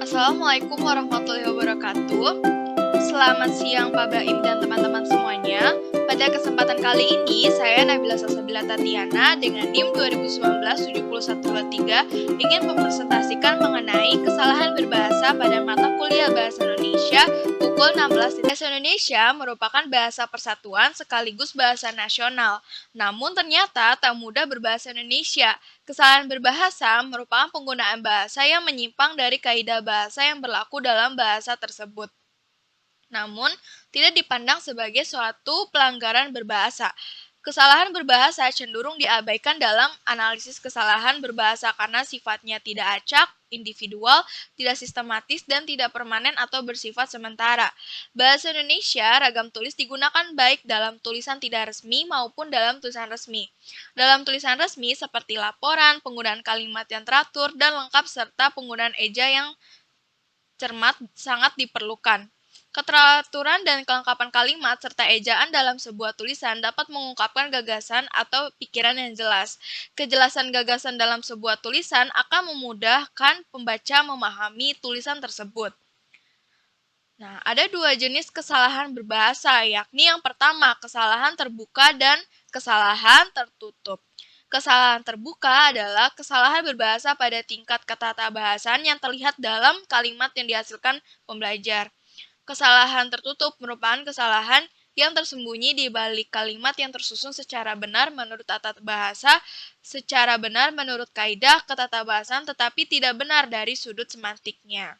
Assalamualaikum warahmatullahi wabarakatuh. Selamat siang Pak Baim dan teman-teman semuanya. Pada kesempatan kali ini, saya Nabila Salsabila Tatiana dengan NIM 2019-7123 ingin mempresentasikan mengenai kesalahan berbahasa pada mata kuliah Bahasa Indonesia pukul 16. Bahasa Indonesia merupakan bahasa persatuan sekaligus bahasa nasional. Namun ternyata tak mudah berbahasa Indonesia. Kesalahan berbahasa merupakan penggunaan bahasa yang menyimpang dari kaidah bahasa yang berlaku dalam bahasa tersebut. Namun, tidak dipandang sebagai suatu pelanggaran berbahasa. Kesalahan berbahasa cenderung diabaikan dalam analisis kesalahan berbahasa karena sifatnya tidak acak, individual, tidak sistematis, dan tidak permanen atau bersifat sementara. Bahasa Indonesia ragam tulis digunakan baik dalam tulisan tidak resmi maupun dalam tulisan resmi. Dalam tulisan resmi seperti laporan, penggunaan kalimat yang teratur dan lengkap serta penggunaan eja yang cermat sangat diperlukan. Keteraturan dan kelengkapan kalimat serta ejaan dalam sebuah tulisan dapat mengungkapkan gagasan atau pikiran yang jelas. Kejelasan gagasan dalam sebuah tulisan akan memudahkan pembaca memahami tulisan tersebut. Nah, ada dua jenis kesalahan berbahasa, yakni yang pertama, kesalahan terbuka dan kesalahan tertutup. Kesalahan terbuka adalah kesalahan berbahasa pada tingkat ketatabahasan yang terlihat dalam kalimat yang dihasilkan pembelajar. Kesalahan tertutup merupakan kesalahan yang tersembunyi di balik kalimat yang tersusun secara benar menurut tata bahasa, secara benar menurut kaidah ketatabahasan, tetapi tidak benar dari sudut semantiknya.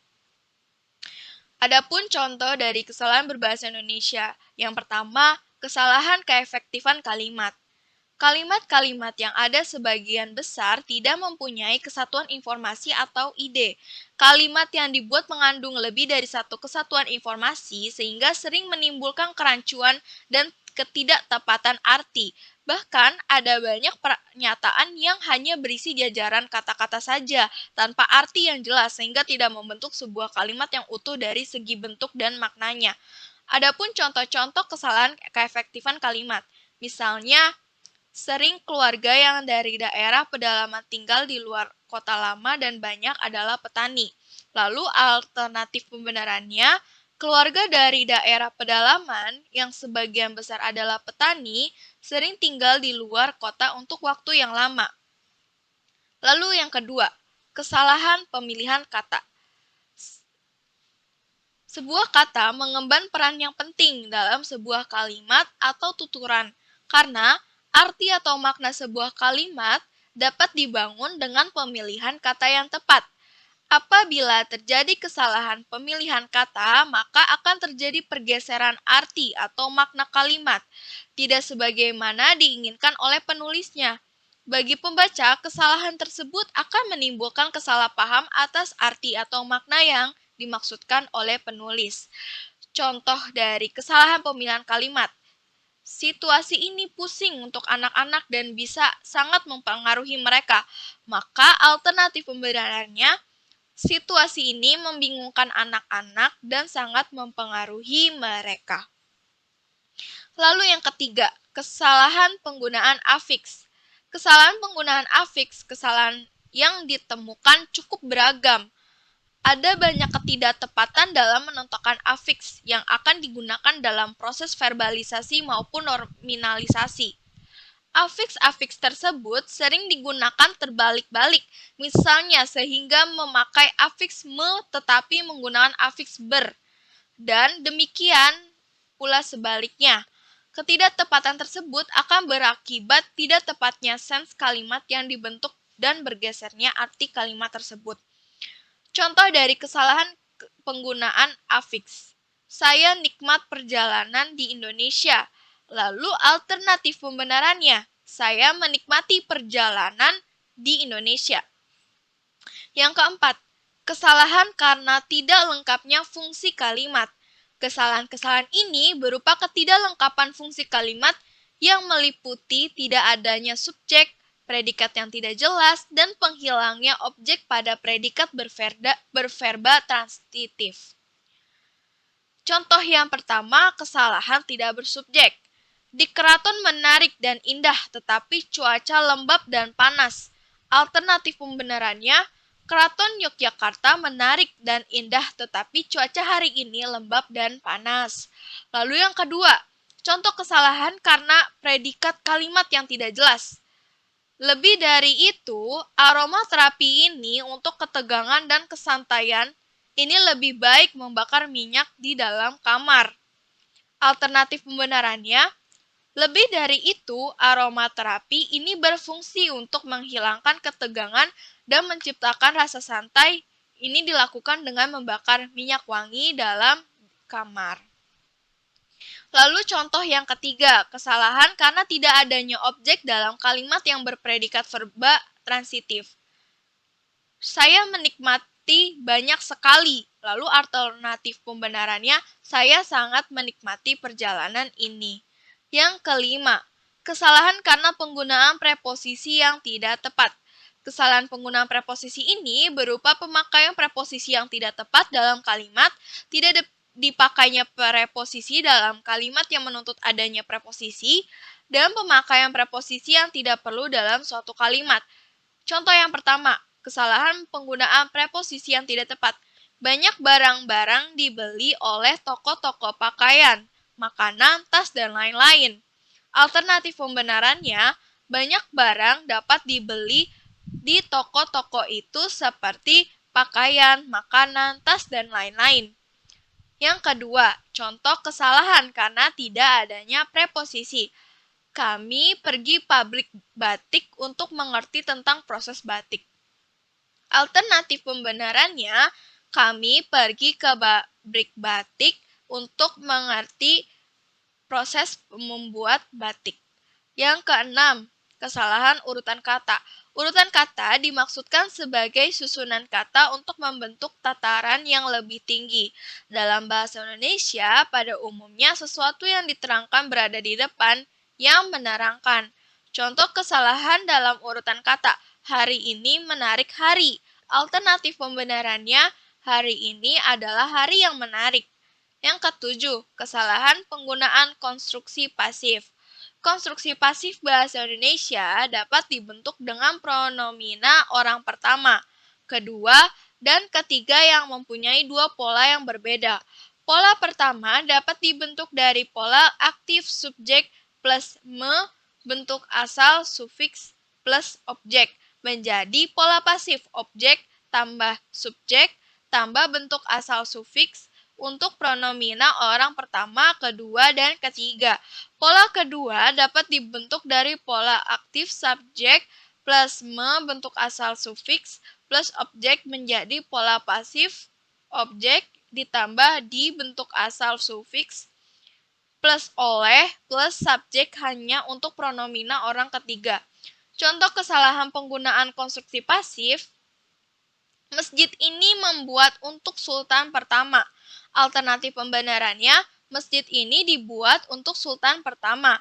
Adapun contoh dari kesalahan berbahasa Indonesia. Yang pertama, kesalahan keefektifan kalimat. Kalimat-kalimat yang ada sebagian besar tidak mempunyai kesatuan informasi atau ide. Kalimat yang dibuat mengandung lebih dari satu kesatuan informasi sehingga sering menimbulkan kerancuan dan ketidaktepatan arti. Bahkan ada banyak pernyataan yang hanya berisi jajaran kata-kata saja tanpa arti yang jelas sehingga tidak membentuk sebuah kalimat yang utuh dari segi bentuk dan maknanya. Adapun contoh-contoh kesalahan keefektifan kalimat. Misalnya, sering keluarga yang dari daerah pedalaman tinggal di luar kota lama dan banyak adalah petani. Lalu alternatif pembenarannya, keluarga dari daerah pedalaman yang sebagian besar adalah petani sering tinggal di luar kota untuk waktu yang lama. Lalu yang kedua, kesalahan pemilihan kata. Sebuah kata mengemban peran yang penting dalam sebuah kalimat atau tuturan karena arti atau makna sebuah kalimat dapat dibangun dengan pemilihan kata yang tepat. Apabila terjadi kesalahan pemilihan kata, maka akan terjadi pergeseran arti atau makna kalimat, tidak sebagaimana diinginkan oleh penulisnya. Bagi pembaca, kesalahan tersebut akan menimbulkan kesalahpaham atas arti atau makna yang dimaksudkan oleh penulis. Contoh dari kesalahan pemilihan kalimat. Situasi ini pusing untuk anak-anak dan bisa sangat mempengaruhi mereka. Maka alternatif pembenarannya, situasi ini membingungkan anak-anak dan sangat mempengaruhi mereka. Lalu yang ketiga, kesalahan penggunaan afiks. Kesalahan penggunaan afiks, kesalahan yang ditemukan cukup beragam. Ada banyak ketidaktepatan dalam menentukan afiks yang akan digunakan dalam proses verbalisasi maupun nominalisasi. Afiks-afiks tersebut sering digunakan terbalik-balik, misalnya sehingga memakai afiks me tetapi menggunakan afiks ber, dan demikian pula sebaliknya. Ketidaktepatan tersebut akan berakibat tidak tepatnya sens kalimat yang dibentuk dan bergesernya arti kalimat tersebut. Contoh dari kesalahan penggunaan afiks. Saya nikmat perjalanan di Indonesia. Lalu alternatif pembenarannya, saya menikmati perjalanan di Indonesia. Yang keempat, kesalahan karena tidak lengkapnya fungsi kalimat. Kesalahan-kesalahan ini berupa ketidaklengkapan fungsi kalimat yang meliputi tidak adanya subjek, predikat yang tidak jelas, dan penghilangnya objek pada predikat berverba transitif. Contoh yang pertama, kesalahan tidak bersubjek. Di keraton menarik dan indah, tetapi cuaca lembab dan panas. Alternatif pembenarannya, Keraton Yogyakarta menarik dan indah, tetapi cuaca hari ini lembab dan panas. Lalu yang kedua, contoh kesalahan karena predikat kalimat yang tidak jelas. Lebih dari itu, aromaterapi ini untuk ketegangan dan kesantaian, ini lebih baik membakar minyak di dalam kamar. Alternatif pembenarannya, lebih dari itu, aromaterapi ini berfungsi untuk menghilangkan ketegangan dan menciptakan rasa santai. Ini dilakukan dengan membakar minyak wangi dalam kamar. Lalu contoh yang ketiga, kesalahan karena tidak adanya objek dalam kalimat yang berpredikat verba transitif. Saya menikmati banyak sekali. Lalu alternatif pembenarannya, saya sangat menikmati perjalanan ini. Yang kelima, kesalahan karena penggunaan preposisi yang tidak tepat. Kesalahan penggunaan preposisi ini berupa pemakaian preposisi yang tidak tepat dalam kalimat, tidak dipakainya preposisi dalam kalimat yang menuntut adanya preposisi, dan pemakaian preposisi yang tidak perlu dalam suatu kalimat. Contoh yang pertama, kesalahan penggunaan preposisi yang tidak tepat. Banyak barang-barang dibeli oleh toko-toko pakaian, makanan, tas, dan lain-lain. Alternatif pembenarannya, banyak barang dapat dibeli di toko-toko itu seperti pakaian, makanan, tas, dan lain-lain. Yang kedua, contoh kesalahan karena tidak adanya preposisi. Kami pergi pabrik batik untuk mengerti tentang proses batik. Alternatif pembenarannya, kami pergi ke pabrik batik untuk mengerti proses membuat batik. Yang keenam, kesalahan urutan kata. Urutan kata dimaksudkan sebagai susunan kata untuk membentuk tataran yang lebih tinggi. Dalam bahasa Indonesia, pada umumnya sesuatu yang diterangkan berada di depan yang menerangkan. Contoh kesalahan dalam urutan kata, hari ini menarik hari. Alternatif pembenarannya, hari ini adalah hari yang menarik. Yang ketujuh, kesalahan penggunaan konstruksi pasif. Konstruksi pasif bahasa Indonesia dapat dibentuk dengan pronomina orang pertama, kedua, dan ketiga yang mempunyai dua pola yang berbeda. Pola pertama dapat dibentuk dari pola aktif subjek plus me, bentuk asal sufiks plus objek, menjadi pola pasif objek tambah subjek tambah bentuk asal sufiks untuk pronomina orang pertama, kedua, dan ketiga. Pola kedua dapat dibentuk dari pola aktif subjek plus me bentuk asal sufiks plus objek menjadi pola pasif objek ditambah di bentuk asal sufiks plus oleh plus subjek hanya untuk pronomina orang ketiga. Contoh kesalahan penggunaan konstruksi pasif, masjid ini membuat untuk sultan pertama. Alternatif pembenarannya, masjid ini dibuat untuk sultan pertama.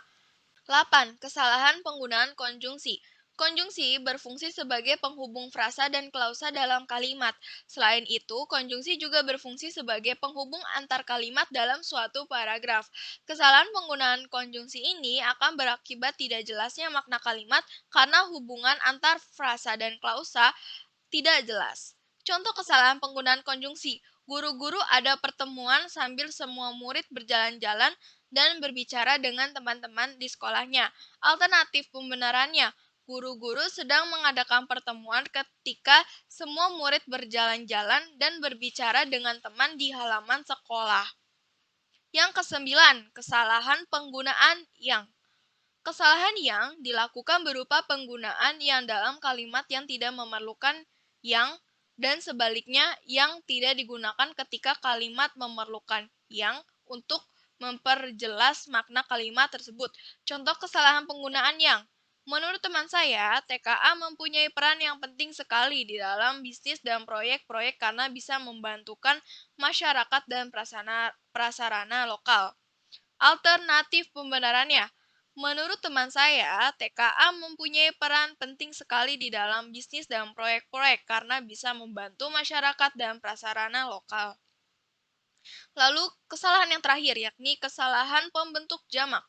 8. Kesalahan penggunaan konjungsi. Konjungsi berfungsi sebagai penghubung frasa dan klausa dalam kalimat. Selain itu, konjungsi juga berfungsi sebagai penghubung antar kalimat dalam suatu paragraf. Kesalahan penggunaan konjungsi ini akan berakibat tidak jelasnya makna kalimat karena hubungan antar frasa dan klausa tidak jelas. Contoh kesalahan penggunaan konjungsi. Guru-guru ada pertemuan sambil semua murid berjalan-jalan dan berbicara dengan teman-teman di sekolahnya. Alternatif pembenarannya, guru-guru sedang mengadakan pertemuan ketika semua murid berjalan-jalan dan berbicara dengan teman di halaman sekolah. Yang kesembilan, kesalahan penggunaan yang. Kesalahan yang dilakukan berupa penggunaan yang dalam kalimat yang tidak memerlukan yang dan sebaliknya yang tidak digunakan ketika kalimat memerlukan yang untuk memperjelas makna kalimat tersebut. Contoh kesalahan penggunaan yang. Menurut teman saya, TKA mempunyai peran yang penting sekali di dalam bisnis dan proyek-proyek karena bisa membantukan masyarakat dan prasarana lokal. Alternatif pembenarannya, menurut teman saya, TKA mempunyai peran penting sekali di dalam bisnis dan proyek-proyek karena bisa membantu masyarakat dan prasarana lokal. Lalu, kesalahan yang terakhir yakni kesalahan pembentuk jamak.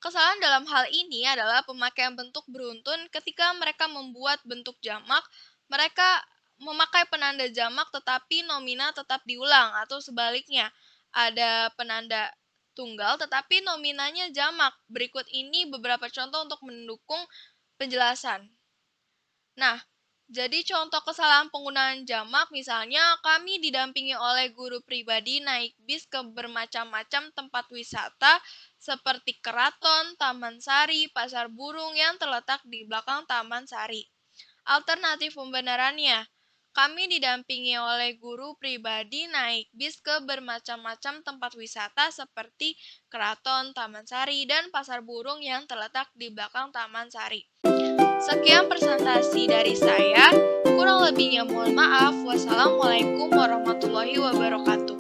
Kesalahan dalam hal ini adalah pemakaian bentuk beruntun ketika mereka membuat bentuk jamak, mereka memakai penanda jamak tetapi nomina tetap diulang atau sebaliknya. Ada penanda tunggal tetapi nominanya jamak. Berikut ini beberapa contoh untuk mendukung penjelasan. Nah, jadi contoh kesalahan penggunaan jamak misalnya kami didampingi oleh guru pribadi naik bis ke bermacam-macam tempat wisata seperti keraton, Taman Sari, pasar burung yang terletak di belakang Taman Sari. Alternatif pembenarannya, kami didampingi oleh guru pribadi naik bis ke bermacam-macam tempat wisata seperti keraton, Taman Sari, dan pasar burung yang terletak di belakang Taman Sari. Sekian presentasi dari saya. Kurang lebihnya mohon maaf. Wassalamualaikum warahmatullahi wabarakatuh.